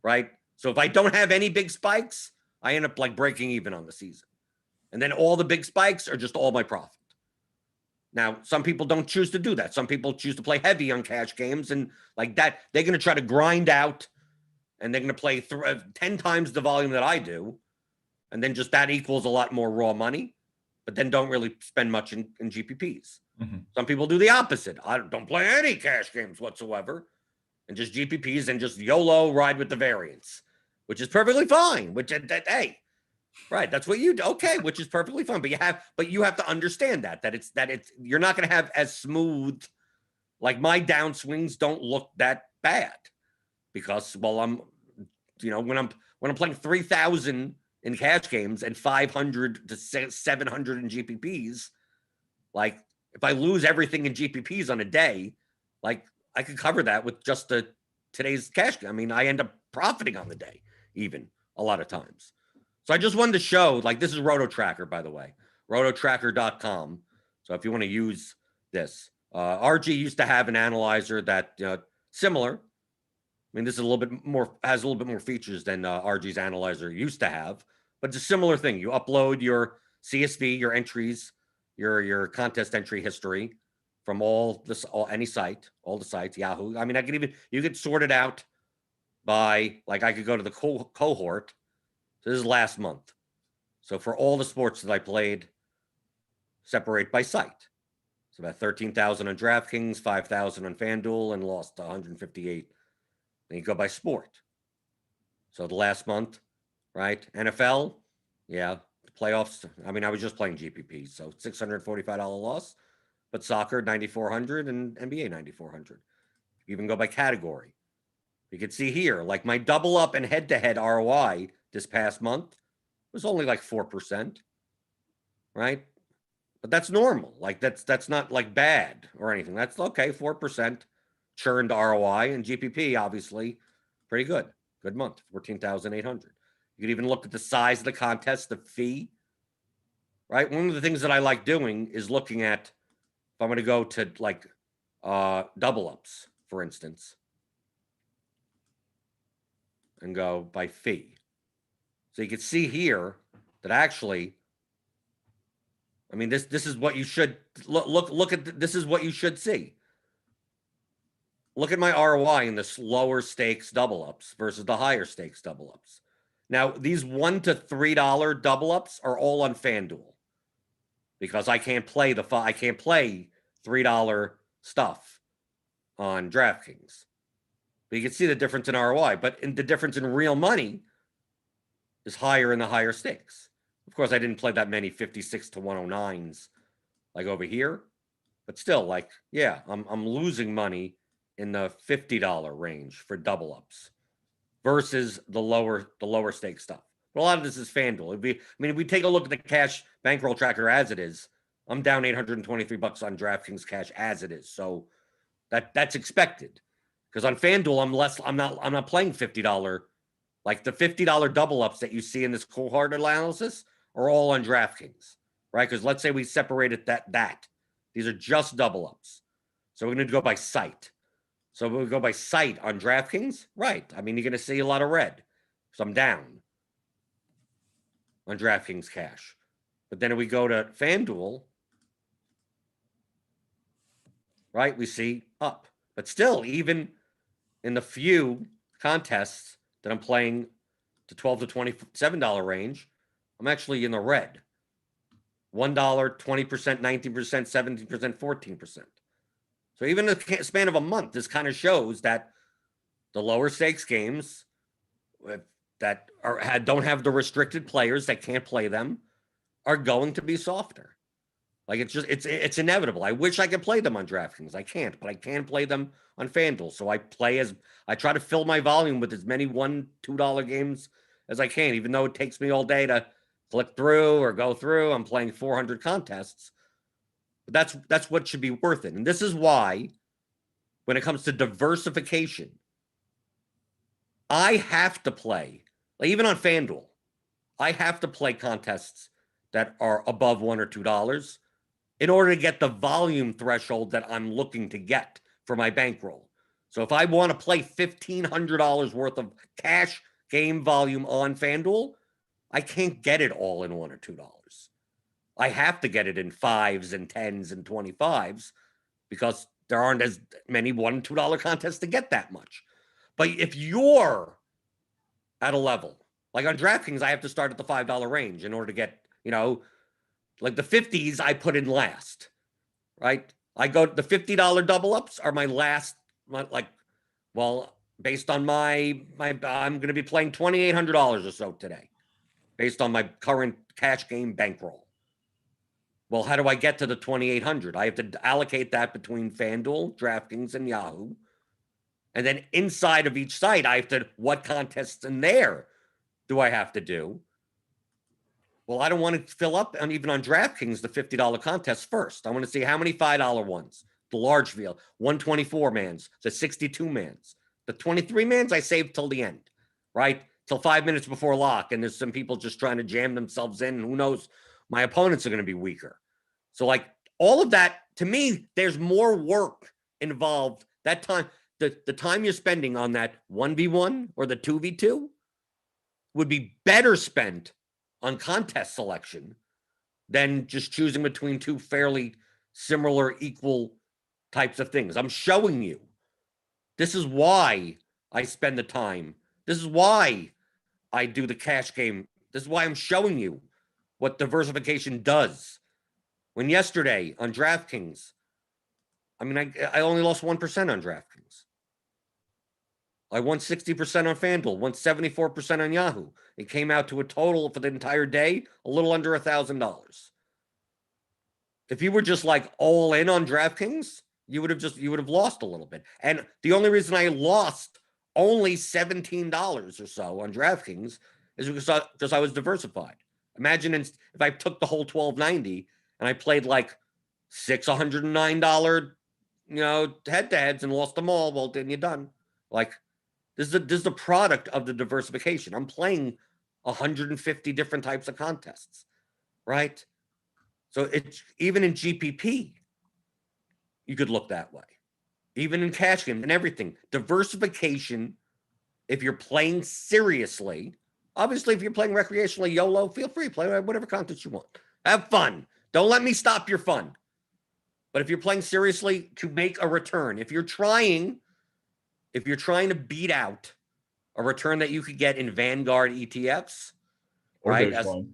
right? So if I don't have any big spikes, I end up like breaking even on the season. And then all the big spikes are just all my profit. Now, some people don't choose to do that. Some people choose to play heavy on cash games, and like that, they're going to try to grind out, and they're going to play 10 times the volume that I do. And then just that equals a lot more raw money, but then don't really spend much in GPPs. Mm-hmm. Some people do the opposite. I don't play any cash games whatsoever, and just GPPs and just YOLO ride with the variance, which is perfectly fine. Which, hey, right, that's what you do. Okay, which is perfectly fine. But you have to understand that it's you're not going to have as smooth. Like my downswings don't look that bad because I'm, when I'm playing 3,000 in cash games and 500 to 700 in GPPs, like if I lose everything in GPPs on a day, like I could cover that with just today's cash. I mean, I end up profiting on the day, even a lot of times. So I just wanted to show, like, this is RotoTracker, by the way, rototracker.com. So if you want to use this, RG used to have an analyzer that similar. I mean, this is has a little bit more features than RG's analyzer used to have, but it's a similar thing. You upload your CSV, your entries, your contest entry history from any site, all the sites, Yahoo. I mean, you could sort it out by, like, I could go to the cohort. So this is last month. So for all the sports that I played, separate by site. It's about 13,000 on Draftkings, 5,000 on Fanduel, and lost 158. Then you go by sport. So the last month, right? NFL, yeah, the playoffs. I mean, I was just playing GPP, so $645 loss. But soccer, 9,400, and NBA, 9,400. You even go by category. You can see here, like my double up and head-to-head ROI this past month was only like 4%, right? But that's normal. Like that's not like bad or anything. That's okay, 4%. churned ROI, and GPP, obviously, pretty good. Good month, 14,800. You could even look at the size of the contest, the fee, right? One of the things that I like doing is looking at, if I'm going to go to like double ups, for instance, and go by fee. So you can see here that actually, I mean, this is what you should look at. This is what you should see. Look at my ROI in the lower stakes double ups versus the higher stakes double ups. Now, these $1 to $3 double ups are all on FanDuel because I can't play $3 stuff on DraftKings. But you can see the difference in ROI, but the difference in real money is higher in the higher stakes. Of course, I didn't play that many 56 to 109s like over here, but still, like, yeah, I'm losing money in the $50 range for double ups versus the lower stake stuff. But a lot of this is FanDuel. If we take a look at the cash bankroll tracker as it is, I'm down $823 on DraftKings cash as it is. So that's expected. Because on FanDuel, I'm not playing $50. Like the $50 double ups that you see in this cohort analysis are all on DraftKings, right? Because let's say we separated that. These are just double ups. So we're going to go by site. So we go by site on DraftKings, right? I mean, you're going to see a lot of red. So I'm down on DraftKings cash. But then if we go to FanDuel, right, we see up. But still, even in the few contests that I'm playing to $12 to $27 range, I'm actually in the red. $1, 20%, 19%, 17%, 14%. So even in the span of a month, this kind of shows that the lower stakes games that don't have the restricted players that can't play them are going to be softer. Like it's inevitable. I wish I could play them on DraftKings. I can't, but I can play them on FanDuel. So I try to fill my volume with as many $1, $2 games as I can, even though it takes me all day to click through or go through. I'm playing 400 contests. But that's what should be worth it. And this is why, when it comes to diversification, I have to play, like even on FanDuel, I have to play contests that are above $1 or $2 in order to get the volume threshold that I'm looking to get for my bankroll. So if I want to play $1,500 worth of cash game volume on FanDuel, I can't get it all in $1 or $2. I have to get it in 5s and 10s and 25s because there aren't as many $1 and $2 contests to get that much. But if you're at a level, like on DraftKings, I have to start at the $5 range in order to get, like the 50s I put in last, right? I go, the $50 double ups are my last, based on my I'm going to be playing $2,800 or so today, based on my current cash game bankroll. Well, how do I get to the 2,800? I have to allocate that between FanDuel, DraftKings, and Yahoo. And then inside of each site, what contests in there do I have to do? Well, I don't want to fill up, even on DraftKings, the $50 contests first. I want to see how many $5 ones, the large field, 124-mans, the 62-mans. The 23-mans I saved till the end, right? Till 5 minutes before lock, and there's some people just trying to jam themselves in, and who knows, my opponents are going to be weaker. So, like, all of that, to me, there's more work involved. That time, the time you're spending on that 1v1 or the 2v2 would be better spent on contest selection than just choosing between two fairly similar, equal types of things. I'm showing you. This is why I spend the time. This is why I do the cash game. This is why I'm showing you what diversification does. When yesterday on DraftKings, I only lost 1% on DraftKings. I won 60% on FanDuel, won 74% on Yahoo. It came out to a total for the entire day, a little under $1,000. If you were just like all in on DraftKings, you would have lost a little bit. And the only reason I lost only $17 or so on DraftKings is because I was diversified. Imagine if I took the whole $12.90 and I played like $609 head-to-heads and lost them all. Well, then you're done. Like, this is the product of the diversification. I'm playing 150 different types of contests, right? So it's even in GPP, you could look that way. Even in cash game and everything. Diversification, if you're playing seriously, obviously if you're playing recreationally, YOLO, feel free, play whatever contest you want. Have fun. Don't let me stop your fun. But if you're playing seriously to make a return, if you're trying to beat out a return that you could get in Vanguard ETFs, Or right? Dogecoin.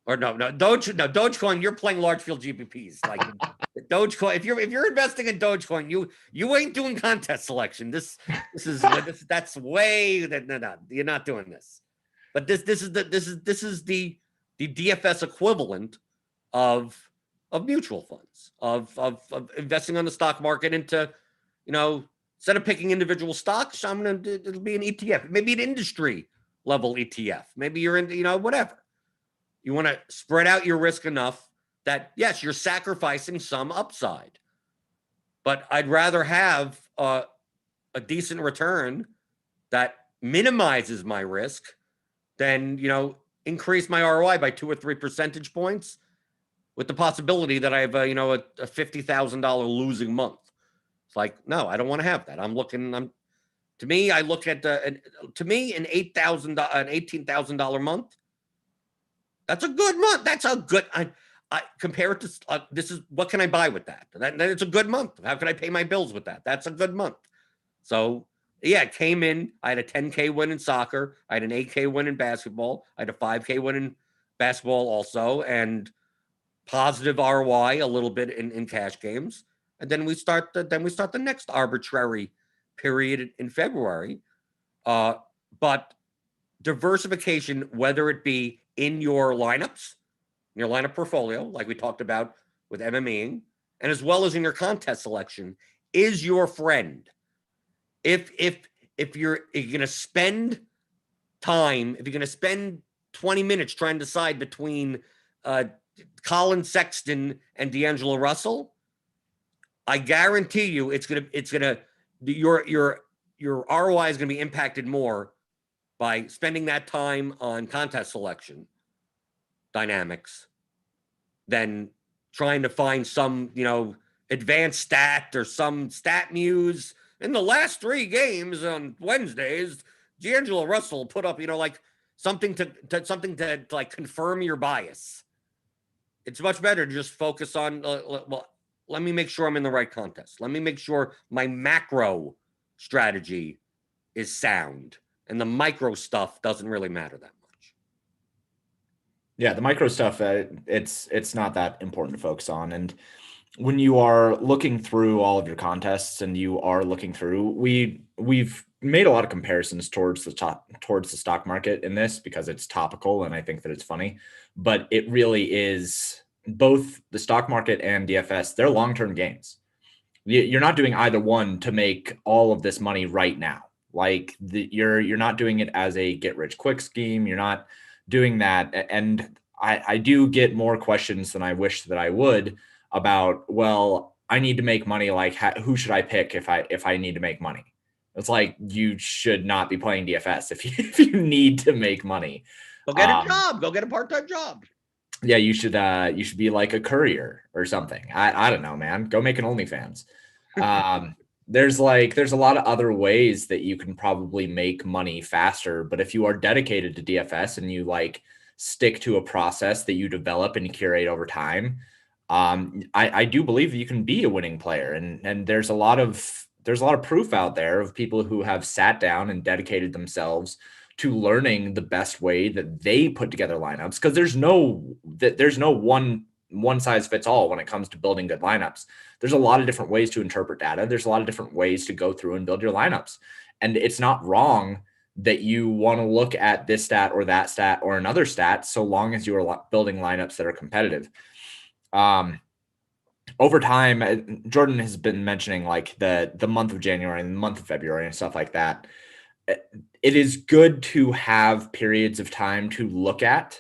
Dogecoin, you're playing large field GPPs. Like Dogecoin, if you're investing in Dogecoin, you ain't doing contest selection. That's way that no, you're not doing this. But this is the DFS equivalent of mutual funds, of investing on the stock market into, instead of picking individual stocks, it'll be an ETF, maybe an industry level ETF. Maybe you're into, whatever. You want to spread out your risk enough that, yes, you're sacrificing some upside. But I'd rather have a decent return that minimizes my risk than, increase my ROI by 2 or 3 percentage points with the possibility that I have a $50,000 losing month. It's like, no, I don't want to have that. To me, I look at an $18,000 month. That's a good month. That's a good. I compare it to this is what can I buy with that? It's a good month. How can I pay my bills with that? That's a good month. So yeah, it came in. I had a 10K win in soccer. I had an 8K win in basketball. I had a 5K win in basketball also, and positive ROI a little bit in cash games. And then we start the next arbitrary period in February. But diversification, whether it be in your lineups, in your lineup portfolio, like we talked about with MMEing, and as well as in your contest selection, is your friend. If you're going to spend time, if you're going to spend 20 minutes trying to decide between Colin Sexton and D'Angelo Russell, I guarantee you your ROI is going to be impacted more by spending that time on contest selection dynamics than trying to find some, advanced stat or some stat muse. In the last 3 games on Wednesdays, D'Angelo Russell put up, something to like confirm your bias. It's much better to just focus on, let me make sure I'm in the right contest. Let me make sure my macro strategy is sound, and the micro stuff doesn't really matter that much. Yeah, the micro stuff, it's not that important to focus on. And when you are looking through all of your contests and you are looking through, we've made a lot of comparisons towards the stock market in this because it's topical and I think that it's funny, but it really is both the stock market and DFS. They're long-term gains. You're not doing either one to make all of this money right now. Like you're not doing it as a get rich quick scheme. You're not doing that. And I do get more questions than I wish that I would about, well, I need to make money. Like who should I pick if I need to make money? It's like, you should not be playing DFS if you need to make money. Go get a job. Go get a part-time job. Yeah, you should be like a courier or something. I don't know, man. Go make an OnlyFans. There's a lot of other ways that you can probably make money faster. But if you are dedicated to DFS and you stick to a process that you develop and curate over time, I do believe that you can be a winning player. And there's a lot of proof out there of people who have sat down and dedicated themselves to learning the best way that they put together lineups. Because there's no one size fits all when it comes to building good lineups. There's a lot of different ways to interpret data. There's a lot of different ways to go through and build your lineups. And it's not wrong that you want to look at this stat or that stat or another stat, so long as you are building lineups that are competitive. Over time, Jordan has been mentioning the month of January and the month of February and stuff like that. It is good to have periods of time to look at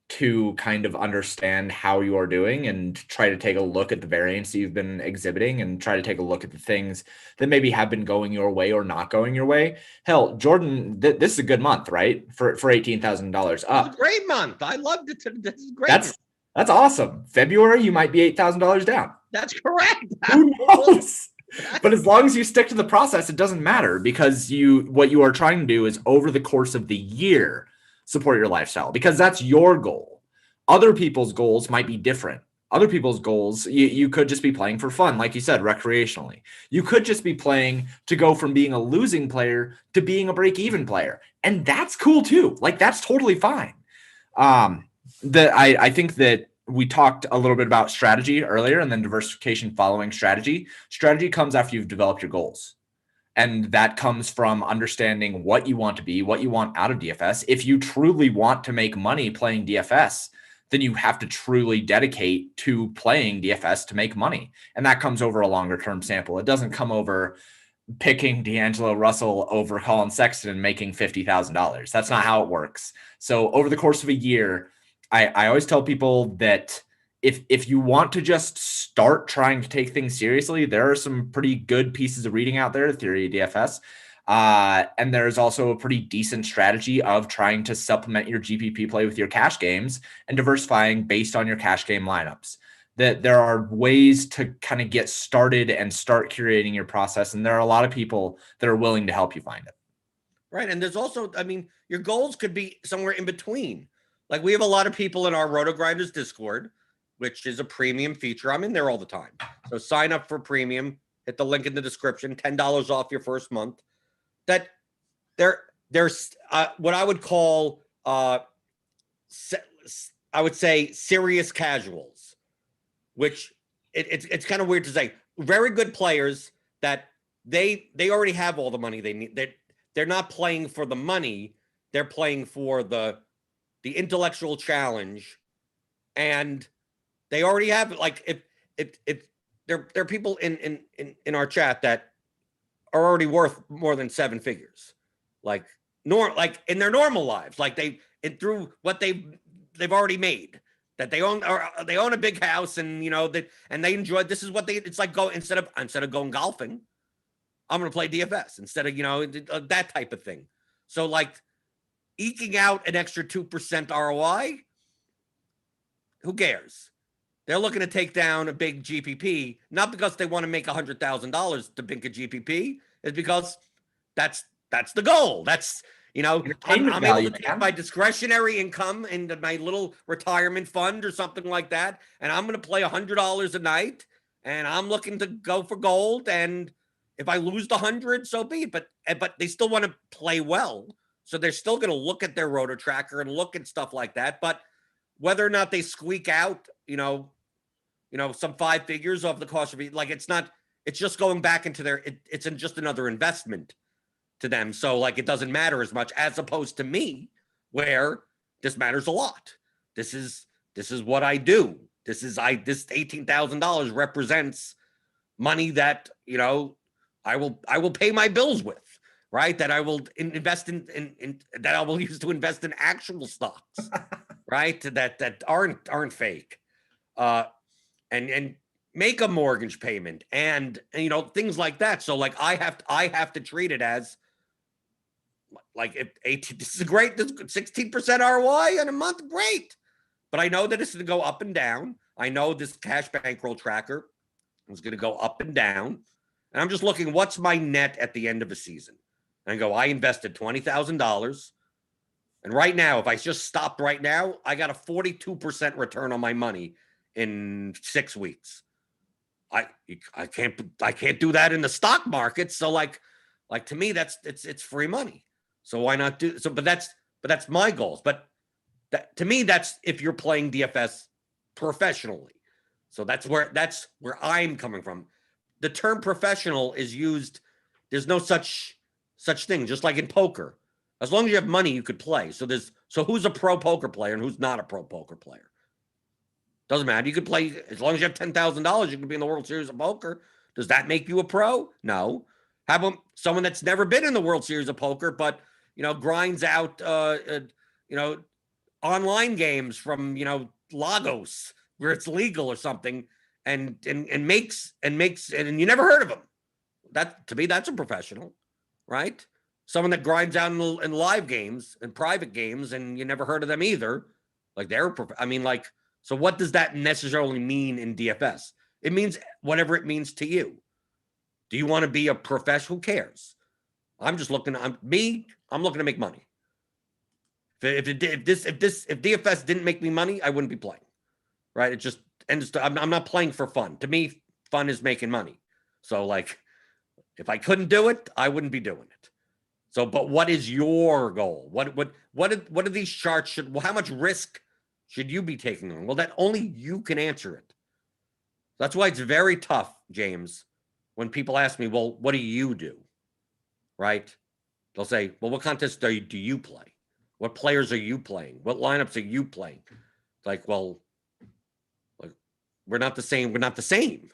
to kind of understand how you are doing and try to take a look at the variance you've been exhibiting and try to take a look at the things that maybe have been going your way or not going your way. Hell, Jordan, this is a good month, right? For $18,000 up. It's a great month. I loved it. This is great. That's awesome. February, you might be $8,000 down. That's correct. Who knows? But as long as you stick to the process, it doesn't matter, because what you are trying to do is over the course of the year support your lifestyle, because that's your goal. Other people's goals might be different. Other people's goals, you could just be playing for fun, like you said, recreationally. You could just be playing to go from being a losing player to being a break-even player. And that's cool too. Like, that's totally fine. I think that we talked a little bit about strategy earlier, and then diversification following strategy. Strategy comes after you've developed your goals. And that comes from understanding what you want to be, what you want out of DFS. If you truly want to make money playing DFS, then you have to truly dedicate to playing DFS to make money. And that comes over a longer term sample. It doesn't come over picking D'Angelo Russell over Colin Sexton and making $50,000. That's not how it works. So over the course of a year, I always tell people that if you want to just start trying to take things seriously, there are some pretty good pieces of reading out there, Theory of DFS. And there's also a pretty decent strategy of trying to supplement your GPP play with your cash games and diversifying based on your cash game lineups. That there are ways to kind of get started and start curating your process. And there are a lot of people that are willing to help you find it. Right. And there's also, I mean, your goals could be somewhere in between. Like, we have a lot of people in our RotoGrinders Discord, which is a premium feature. I'm in there all the time. So sign up for premium, hit the link in the description, $10 off your first month. That there's what I would call, I would say, serious casuals, which it's kind of weird to say. Very good players that they already have all the money they need. They're not playing for the money. They're playing for the intellectual challenge, and they already have, like, if there are people in our chat that are already worth more than seven figures, like in their normal lives, like through what they've already made, that they own a big house, and and they enjoy. This is what it's like. Instead of going golfing, I'm going to play DFS instead of that type of thing. So, like, eking out an extra 2% ROI, who cares? They're looking to take down a big GPP, not because they want to make $100,000 to bank a GPP. It's because that's the goal. That's, I'm able to take my discretionary income into my little retirement fund or something like that, and I'm going to play $100 a night, and I'm looking to go for gold. And if I lose the 100, so be it. But they still want to play well, so they're still going to look at their roto tracker and look at stuff like that. But whether or not they squeak out, some five figures off the cost of it, like, it's just going back into it's just another investment to them. So, like, it doesn't matter as much, as opposed to me, where this matters a lot. This is what I do. This $18,000 represents money that, I will pay my bills with, right? That I will invest in that I will use to invest in actual stocks, right? That aren't fake. And make a mortgage payment and things like that. So, like, I have to treat it as, like, this is great. This 16% ROI in a month, great. But I know that it's going to go up and down. I know this cash bankroll tracker is going to go up and down. And I'm just looking, what's my net at the end of a season? And I invested $20,000. And right now, if I just stopped right now, I got a 42% return on my money in 6 weeks. I can't do that in the stock market. So, like to me, it's free money. So why not do so? But that's my goals. But to me, that's if you're playing DFS professionally. So that's where I'm coming from. The term professional is used. There's no such thing. Just like in poker, as long as you have money, you could play. So who's a pro poker player and who's not a pro poker player? Doesn't matter. You could play as long as you have $10,000. You can be in the World Series of Poker. Does that make you a pro? No. How about someone that's never been in the World Series of Poker, but grinds out online games from, Lagos where it's legal or something, and makes and you never heard of him. That, to me, that's a professional, right? Someone that grinds out in live games and private games, and you never heard of them either. Like so what does that necessarily mean in DFS? It means whatever it means to you. Do you want to be a professional? Who cares? I'm just looking. I'm looking to make money. If DFS didn't make me money, I wouldn't be playing. Right? It just I'm not playing for fun. To me, fun is making money. So like, if I couldn't do it, I wouldn't be doing it. So, but what is your goal? What are these charts? How much risk should you be taking on? Well, that only you can answer it. That's why it's very tough, James, when people ask me, well, what do you do? Right? They'll say, well, what contests do you play? What players are you playing? What lineups are you playing? It's like, well, we're not the same. We're not the same,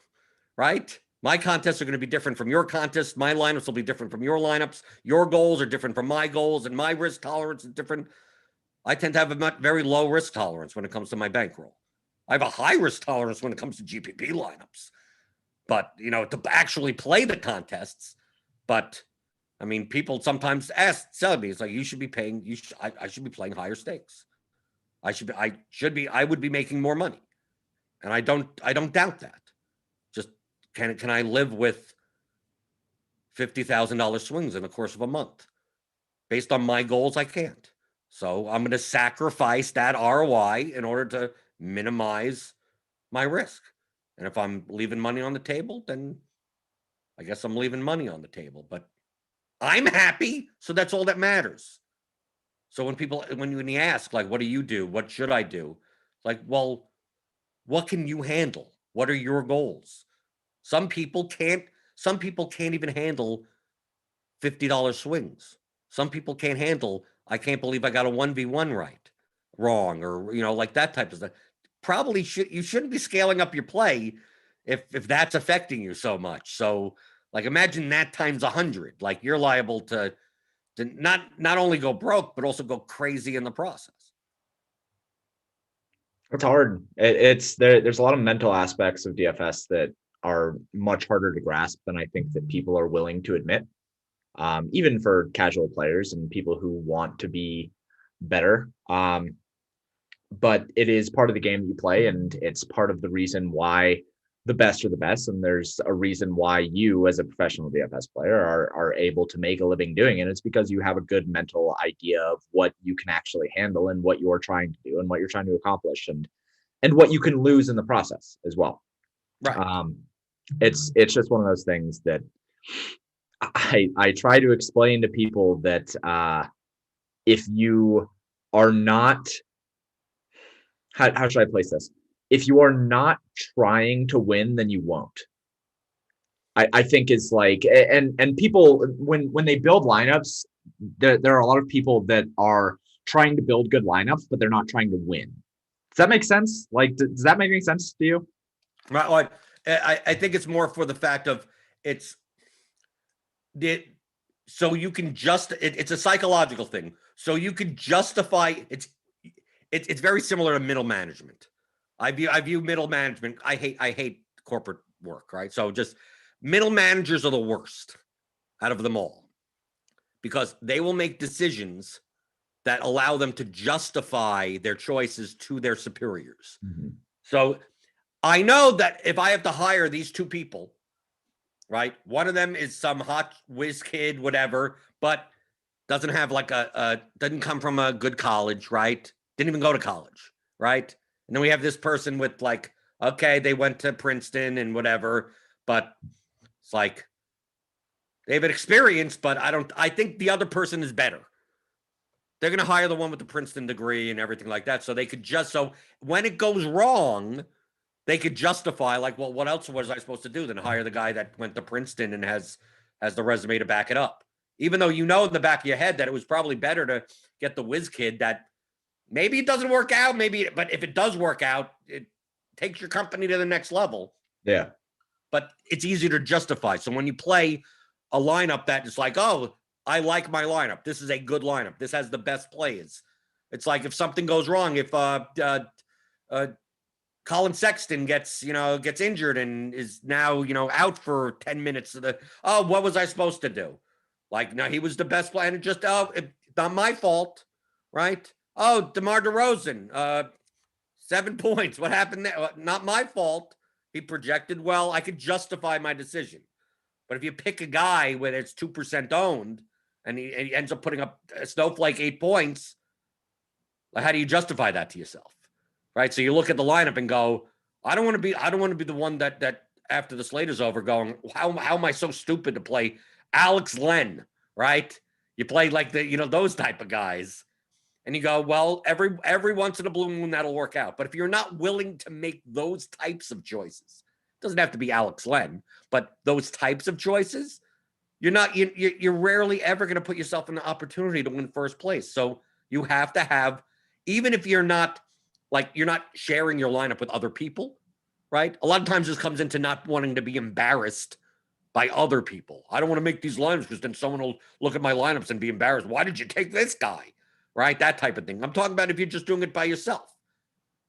right? My contests are going to be different from your contests. My lineups will be different from your lineups. Your goals are different from my goals, and my risk tolerance is different. I tend to have a very low risk tolerance when it comes to my bankroll. I have a high risk tolerance when it comes to GPP lineups. But, to actually play the contests. But, I mean, people sometimes tell me, it's like, you should be paying, I should be playing higher stakes. I would be making more money. And I don't doubt that. Just, can I live with $50,000 swings in the course of a month? Based on my goals, I can't. So I'm going to sacrifice that ROI in order to minimize my risk. And if I'm leaving money on the table, then I guess I'm leaving money on the table. But I'm happy, so that's all that matters. So when you ask, like, what do you do? What should I do? Like, well, what can you handle? What are your goals? Some people can't even handle $50 swings. Some people can't handle, I can't believe I got a 1v1 wrong, or like that type of stuff. Probably you shouldn't be scaling up your play if that's affecting you so much. So like, imagine that times 100. Like, you're liable to not only go broke, but also go crazy in the process. It's hard. There's a lot of mental aspects of DFS that are much harder to grasp than I think that people are willing to admit. Even for casual players and people who want to be better. But it is part of the game that you play, and it's part of the reason why the best are the best. And there's a reason why you, as a professional DFS player, are able to make a living doing it. It's because you have a good mental idea of what you can actually handle and what you're trying to do and what you're trying to accomplish, and what you can lose in the process as well. Right. It's just one of those things that I try to explain to people that if you are not, how should I place this? If you are not trying to win, then you won't. I think it's like, and people, when they build lineups, there are a lot of people that are trying to build good lineups, but they're not trying to win. Does that make sense? Like, does that make any sense to you? Right. Well, I think it's more for the fact of so you can it's a psychological thing. So you could justify it's very similar to middle management. I view middle management. I hate corporate work, right? So just middle managers are the worst out of them all, because they will make decisions that allow them to justify their choices to their superiors. Mm-hmm. So I know that if I have to hire these two people, right? One of them is some hot whiz kid, whatever, but doesn't have like doesn't come from a good college, right? Didn't even go to college, right? And then we have this person with like, okay, they went to Princeton and whatever, but it's like they have an experience, but I think the other person is better. They're going to hire the one with the Princeton degree and everything like that. So they could so when it goes wrong, they could justify like, well, what else was I supposed to do than hire the guy that went to Princeton and has the resume to back it up? Even though in the back of your head that it was probably better to get the whiz kid that maybe it doesn't work out, but if it does work out, it takes your company to the next level. Yeah. But it's easier to justify. So when you play a lineup that is like, oh, I like my lineup. This is a good lineup. This has the best plays. It's like if something goes wrong, if Colin Sexton gets injured and is now, out for 10 minutes. What was I supposed to do? Like, no, he was the best player. And just, it's not my fault, right? Oh, DeMar DeRozan, 7 points. What happened there? Not my fault. He projected well. I could justify my decision. But if you pick a guy where it's 2% owned and he ends up putting up a snowflake 8 points, like, how do you justify that to yourself? Right. So you look at the lineup and go, I don't want to be the one that after the slate is over going, how am I so stupid to play Alex Len? Right. You play like those type of guys. And you go, well, every once in a blue moon, that'll work out. But if you're not willing to make those types of choices, it doesn't have to be Alex Len, but those types of choices, you're rarely ever going to put yourself in the opportunity to win first place. So you have to have, even if you're not sharing your lineup with other people, right? A lot of times this comes into not wanting to be embarrassed by other people. I don't want to make these lineups because then someone will look at my lineups and be embarrassed. Why did you take this guy? Right? That type of thing. I'm talking about if you're just doing it by yourself.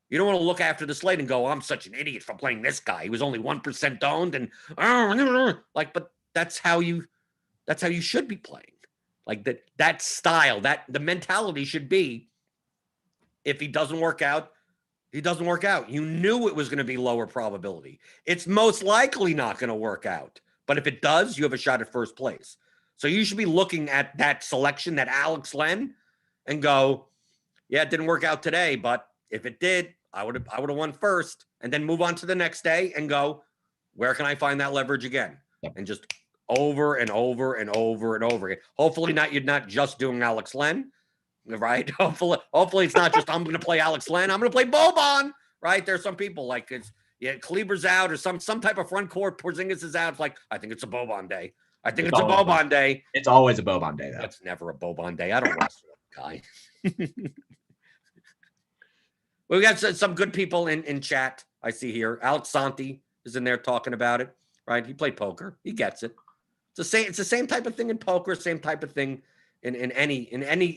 You don't want to look after the slate and go, I'm such an idiot for playing this guy. He was only 1% owned and but that's how you should be playing. Like that style, that the mentality should be, if he doesn't work out, he doesn't work out. You knew it was going to be lower probability. It's most likely not going to work out. But if it does, you have a shot at first place. So you should be looking at that selection, that Alex Len, and go, yeah, it didn't work out today, but if it did, I would have won first, and then move on to the next day and go, where can I find that leverage again? And just over and over and over and over again. Hopefully you're not just doing Alex Len, right? Hopefully it's not just I'm going to play Alex Len. I'm going to play Boban, right? There's some people like Kleber's out or some type of front court. Porzingis is out. It's like, I think it's a Boban day. It's a Boban day. It's always a Boban day, though. That's never a Boban day. I don't want to guy. Well, we got some good people in chat. I see here. Alex Santi is in there talking about it, right? He played poker. He gets it. It's the same type of thing in poker, same type of thing in any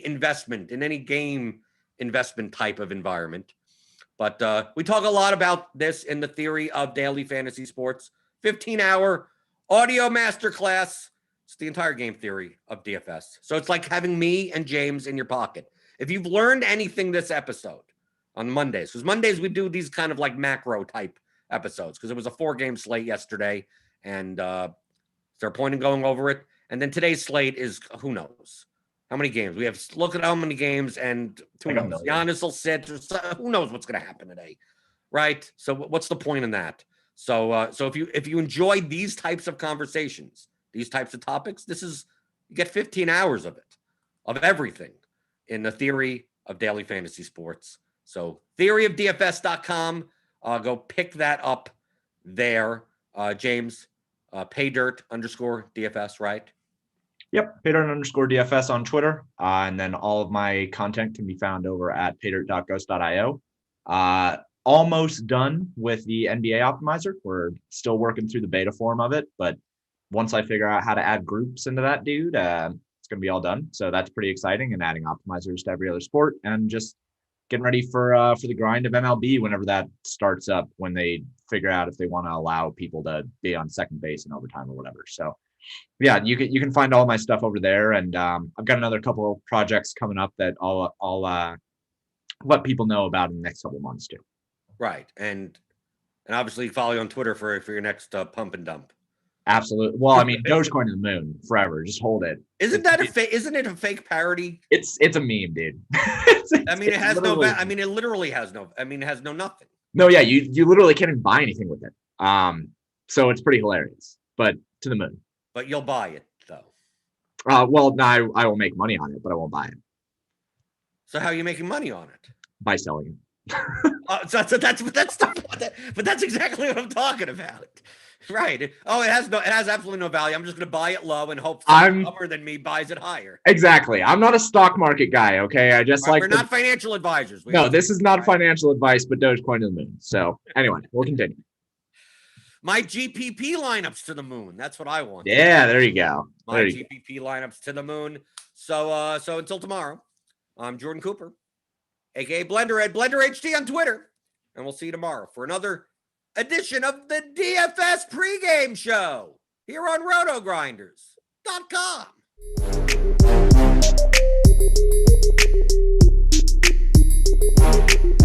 investment, in any game investment type of environment. But we talk a lot about this in the theory of daily fantasy sports. 15-hour audio masterclass. It's the entire game theory of DFS. So it's like having me and James in your pocket. If you've learned anything this episode on Mondays, because Mondays we do these kind of like macro type episodes, because it was a 4-game slate yesterday, and they're pointing going over it. And then today's slate is who knows how many games we have. Look at how many games, and who knows? Giannis will sit. Who knows what's going to happen today, right? So what's the point in that? So if you enjoy these types of conversations, these types of topics, you get 15 hours of it, of everything in the theory of daily fantasy sports. So theoryofdfs.com, go pick that up there. James, paydirt_DFS, right? Yep, paydirt_DFS on Twitter. And then all of my content can be found over at paydirt.ghost.io. Almost done with the NBA optimizer. We're still working through the beta form of it, but once I figure out how to add groups into that, dude, it's going to be all done. So that's pretty exciting, and adding optimizers to every other sport, and just getting ready for the grind of MLB whenever that starts up, when they figure out if they want to allow people to be on second base in overtime or whatever. So yeah, you can find all my stuff over there, and I've got another couple of projects coming up that I'll let people know about in the next couple of months too. Right, and obviously follow you on Twitter for your next pump and dump. Absolutely. Well, I mean, Dogecoin to the moon forever. Just hold it. Isn't it a fake parody? It's a meme, dude. It has no. It literally has no. It has no nothing. No, yeah, you literally can't even buy anything with it. So it's pretty hilarious. But to the moon. But you'll buy it though. Well, no, I will make money on it, but I won't buy it. So how are you making money on it? By selling it. But that's exactly what I'm talking about. Right. Oh, it has absolutely no value. I'm just going to buy it low and hope someone upper than me buys it higher. Exactly. I'm not a stock market guy. Okay. I just we're not financial advisors. No, this is not financial advice, but Dogecoin to the moon. So anyway, we'll continue. My GPP lineups to the moon. That's what I want. Yeah, there you go. GPP lineups to the moon. So until tomorrow, I'm Jordan Cooper. aka blenderhd, blenderhd on Twitter. And we'll see you tomorrow for another edition of the DFS pregame show here on RotoGrinders.com.